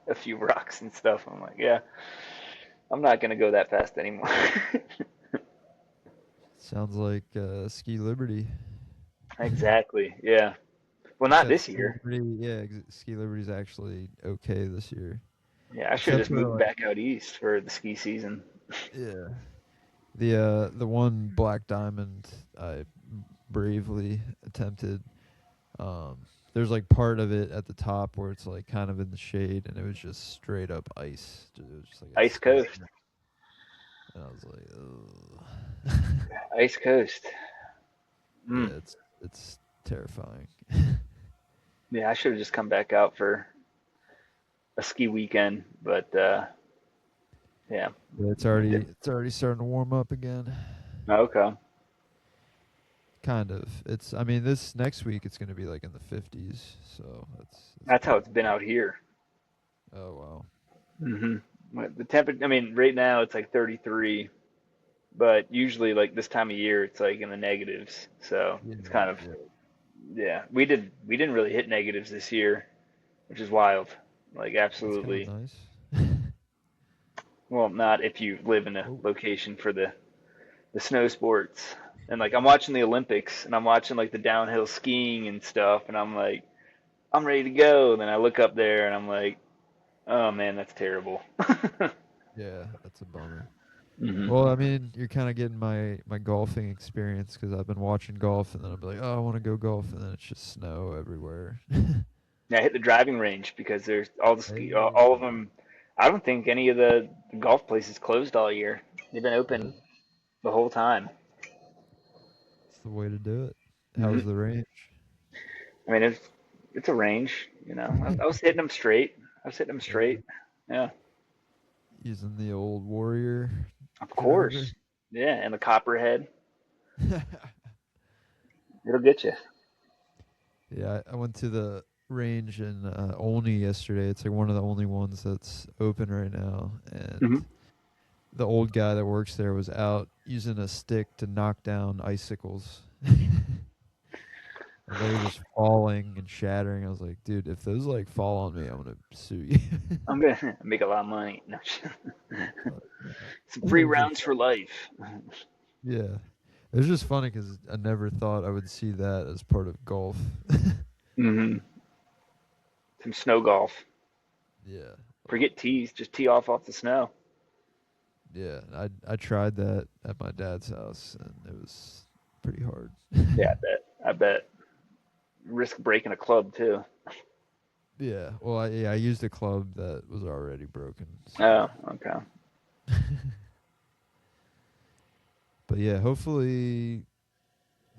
a few rocks and stuff. I'm like, yeah, I'm not gonna go that fast anymore. sounds like Ski Liberty. Exactly. Yeah. Well, not Except this Ski year. Liberty, yeah, Ski Liberty's actually okay this year. Yeah, I should have Except just for moved like, back out east for the ski season. yeah, The one black diamond I bravely attempted. Um, there's like part of it at the top where it's like kind of in the shade, and it was just straight up ice. It was just like a Ice skin, Coast. and I was like, ugh. Ice Coast. Mm. Yeah, it's terrifying. Yeah, I should have just come back out for a ski weekend, but yeah. Yeah, I didn't. it's already starting to warm up again. Okay. Kind of. It's I mean this next week it's going to be like in the 50s, so that's That's how pretty it's been cool. out here. Oh wow. Hmm. The temperature, I mean, right now it's like 33, but usually like this time of year it's like in the negatives. So Yeah, it's kind of, yeah. yeah. We didn't really hit negatives this year, which is wild. Like That's kind of absolutely. nice. Well, not if you live in a Oh, location for the snow sports. And like I'm watching the Olympics and I'm watching like the downhill skiing and stuff and I'm like I'm ready to go. And then I look up there and I'm like, oh man, that's terrible. yeah, that's a bummer. Hmm. Well, I mean, you're kind of getting my golfing experience because I've been watching golf, and then I'll be like, oh, I want to go golf, and then it's just snow everywhere. Yeah, I hit the driving range because there's all the ski, all of Hey, them. I don't think any of the golf places closed all year. They've been yeah, open the whole time. that's the way to do it. Hmm. How's the range? I mean, it's a range, you know. I was hitting them straight. I was hitting them Yeah, straight. Yeah, using the old Warrior of driver. course. Yeah, and the copperhead, it'll get you. Yeah, I went to the range in Olney yesterday. It's like one of the only ones that's open right now, and Hmm. the old guy that works there was out using a stick to knock down icicles. And they were just falling and shattering. I was like, dude, if those like fall on me, I'm gonna sue you. I'm gonna make a lot of money. No, But some it free was just rounds for life. yeah, it was just funny because I never thought I would see that as part of golf. Hmm. Some snow golf. Yeah, well, Forget tees, just tee off the snow. yeah. I tried that at my dad's house, and it was pretty hard. Yeah, I bet. I bet. Risk breaking a club too. Yeah, well, I used a club that was already broken, so. Oh, okay. But yeah, hopefully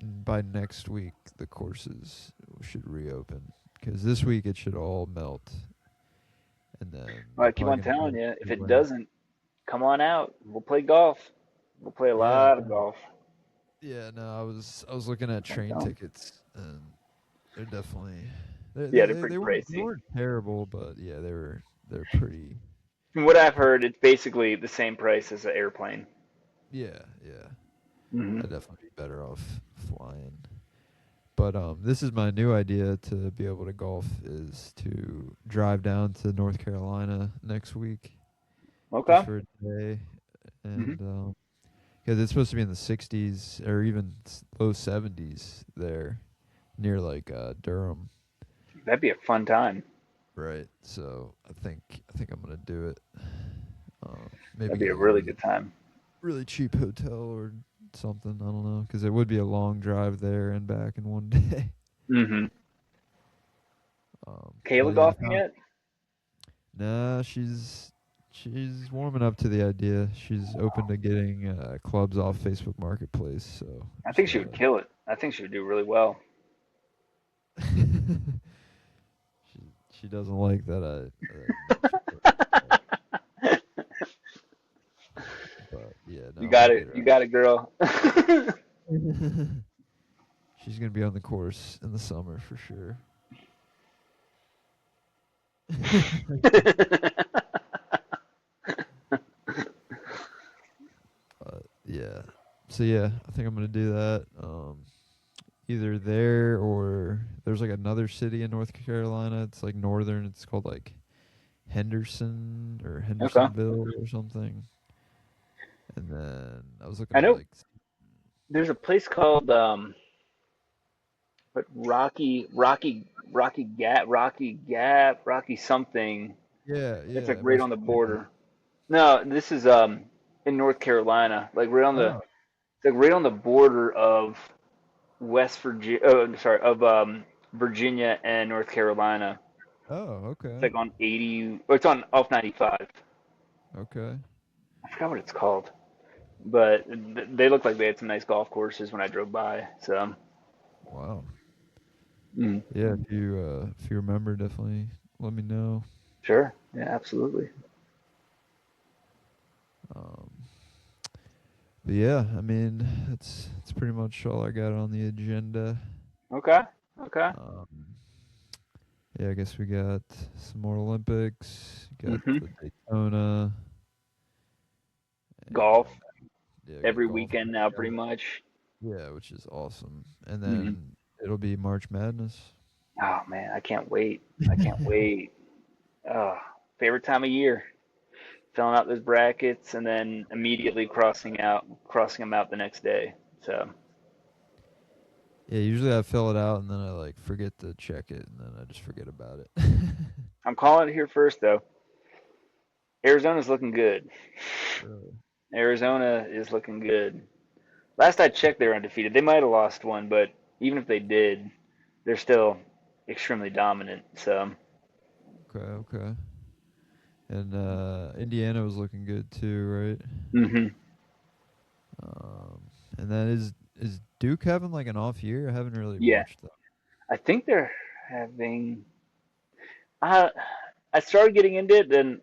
by next week the courses should reopen because this week it should all melt, and then Well, they're I keep probably on gonna get telling you, if too it wet. doesn't, come on out. We'll play golf. We'll play a Yeah, lot of golf. yeah. No, I was looking at I'm train telling. tickets, and they're definitely Yeah, they're pretty they pricey. weren't terrible, but yeah, they're pretty. From what I've heard, it's basically the same price as an airplane. Yeah, yeah. Hmm. I'd definitely be better off flying. But this is my new idea to be able to golf is to drive down to North Carolina next week just Okay. for a day, Hmm. and because it's supposed to be in the 60s or even low 70s there near like Durham. That'd be a fun time. Right. So I think I'm gonna do it. Maybe That'd be get a like a really good time. really cheap hotel or something. I don't know because it would be a long drive there and back in one day. Hmm. But Kayla yeah, golfing yet? nah, she's warming up to the idea. She's open to getting clubs off Facebook Marketplace. So I just think she would gotta. kill it. I think she would do really well. she she doesn't like that I mentioned it, but yeah, You no, got we'll it. get her You out. got it, girl. She's gonna be on the course in the summer for sure. Yeah. So yeah, I think I'm gonna do that. Either there or there's like another city in North Carolina. It's like northern. It's called like Henderson or Okay. Hendersonville or something. And then I was looking I at know like there's a place called but Rocky Gap, Rocky something. yeah, It's yeah, like it right must on the be near that. border. No, this is in North Carolina, like right on the Oh, it's like right on the border of West Virginia. Oh, sorry, of Virginia and North Carolina. oh, It's okay, like on 80. Or it's on off 95. okay. I forgot what it's called, but they looked like they had some nice golf courses when I drove by. So, Wow. mm, Yeah, if you remember, definitely let me know. sure, yeah, absolutely. Um, but yeah, I mean, that's pretty much all I got on the agenda. Okay, okay. Um, yeah, I guess we got some more Olympics. Got Hmm. the Daytona, Golf and yeah, we got every golf weekend now, coming pretty up. much. Yeah, which is awesome. And Hmm. then it'll be March Madness. Oh man, I can't wait. I can't wait. Oh, favorite time of year. Filling out those brackets and then immediately crossing them out the next day. So Yeah, usually I fill it out and then I like forget to check it and then I just forget about it. I'm calling it here first though. Arizona's looking good. Really? Arizona is looking good. Last I checked, they were undefeated. They might have lost one, but even if they did, they're still extremely dominant. So, Okay, okay. And Indiana was looking good too, right? hmm. Um, and then is Duke having like an off year? I haven't really Yeah, watched them. I think they're having. Uh, I started getting into it, then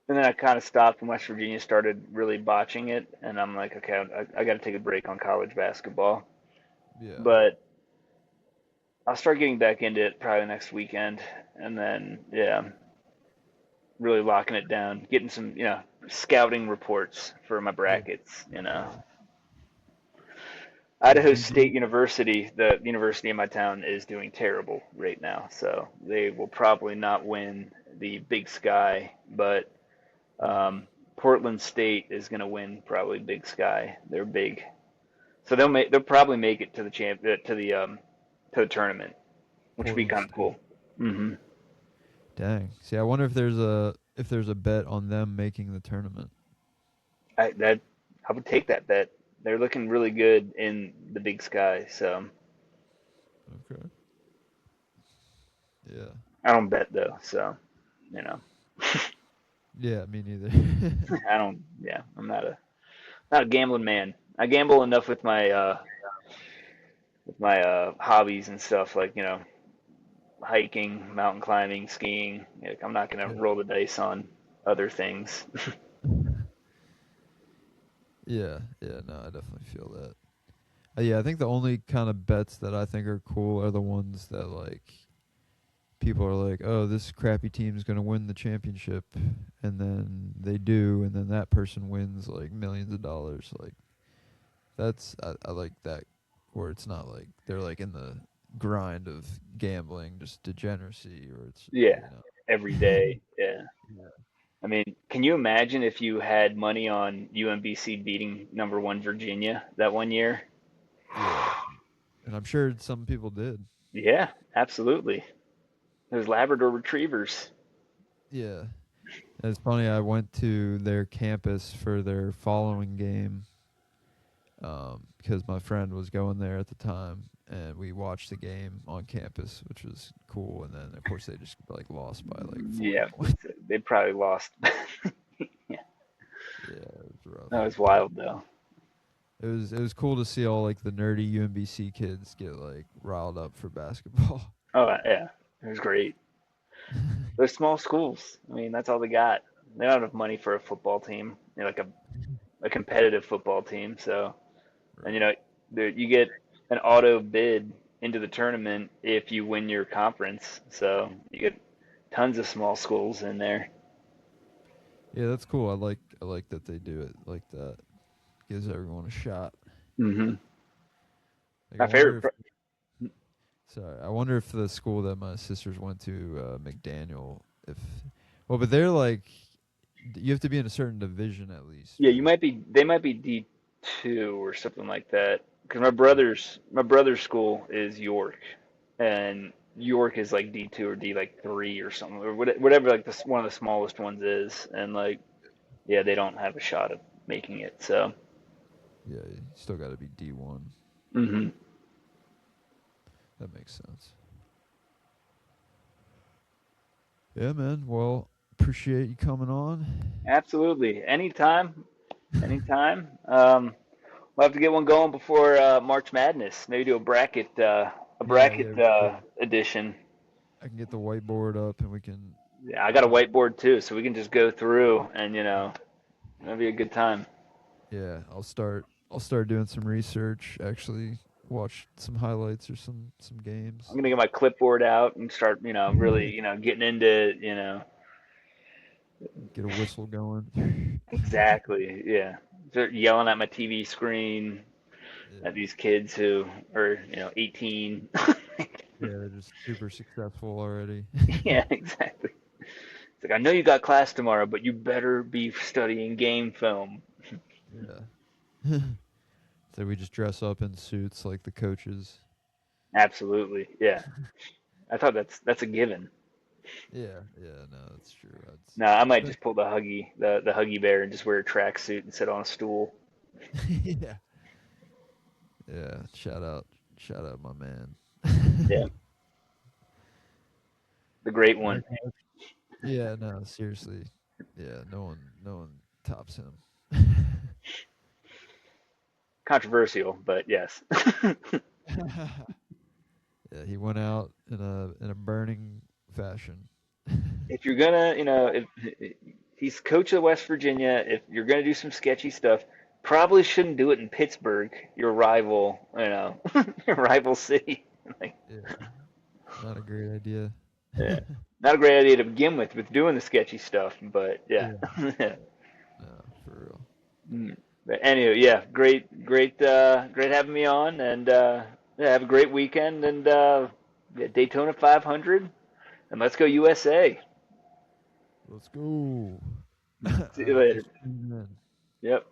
I kind of stopped when West Virginia started really botching it, and I'm like, okay, I got to take a break on college basketball. Yeah. But I'll start getting back into it probably next weekend, and then yeah, really locking it down, getting some scouting reports for my Yeah. brackets. Yeah. Yeah. Idaho Do you State do? University, the university in my town, is doing terrible right now, so they will probably not win the Big Sky, but Mm, Portland State is going to win probably Big Sky. They're big, so they'll probably make it to the to the tournament, which would be Portland kind of State. cool. Hmm. Dang. See, I wonder if there's a bet on them making the tournament. That I would take that bet. They're looking really good in the Big Sky, so Okay. Yeah. I don't bet though. So you know, Yeah, me neither. I don't. Yeah, I'm not a gambling man. I gamble enough with my hobbies and stuff like hiking, mountain climbing, skiing. Like, I'm not gonna Yeah. roll the dice on other things. Yeah, yeah, no, I definitely feel that. Yeah, I think the only kind of bets that I think are cool are the ones that like people are like, "Oh, this crappy team's going to win the championship." And then they do and then that person wins like millions of dollars. Like I like that where it's not like they're like in the grind of gambling, just degeneracy or it's, Yeah, you every know. day. Yeah. Yeah. I mean, can you imagine if you had money on UMBC beating number one Virginia that one year? Yeah. And I'm sure some people did. Yeah, absolutely. Those Labrador Retrievers. Yeah. It's funny. I went to their campus for their following game because my friend was going there at the time, and we watched the game on campus, which was cool. And then, of course, they just like lost by like 40 Yeah, points. they probably lost. Yeah, Yeah, it was rough, that was but wild though. it was cool to see all like the nerdy UMBC kids get like riled up for basketball. Oh yeah, it was great. They're small schools. I mean, that's all they got. They don't have enough money for a football team, like a competitive football team. So, and Right. you get an auto bid into the tournament if you win your conference. So you get tons of small schools in there. Yeah, that's cool. I like that they do it like that. Gives everyone a shot. Hmm. Like I My wonder favorite. if sorry, I wonder if the school that my sisters went to, McDaniel, if well, but they're like you have to be in a certain division at least, Yeah, you right? might be. They might be D2 or something like that. Because Okay. my brother's school is York, and York is like D2 or D like 3 or something or whatever like one of the smallest ones is, and like yeah, they don't have a shot of making it. So, Yeah, you still got to be D1. hmm That makes sense. Yeah, man. Well, appreciate you coming on. absolutely, anytime, anytime. We'll have to get one going before March Madness. Maybe do a Yeah, yeah. bracket Yeah. edition. I can get the whiteboard up and we can Yeah, I got a talk. whiteboard too, so we can just go through and that'll be a good time. Yeah, I'll start doing some research, actually watch some highlights or some I'm games. gonna get my clipboard out and start, really, getting into, Get a whistle going. exactly, yeah. Start yelling at my TV screen at Yeah. these kids who are, 18. Yeah, they're just super successful already. Yeah, exactly. It's like I know you got class tomorrow, but you better be studying game film. Yeah. So we just dress up in suits like the coaches. Absolutely, yeah. I thought that's a given. Yeah, yeah, no, that's true. That's No, I it's might been just pull the Huggy Bear and just wear a tracksuit and sit on a stool. yeah. Yeah, shout out my man. Yeah, the great All right, one. guys. Yeah, no, seriously. Yeah, no one tops him. Controversial, but yes. Yeah, he went out in a burning fashion. If you're gonna, if he's coach of West Virginia, if you're gonna do some sketchy stuff, probably shouldn't do it in Pittsburgh, your rival, your rival city. Like, Yeah, not a great idea. yeah, not a great idea to begin with doing the sketchy stuff, but yeah. Yeah, no, for real. Mm. But anyway, yeah, great having me on, and yeah, have a great weekend, and yeah, Daytona 500, and let's go USA. Let's go. See All you right, thanks later. for tuning in. Yep.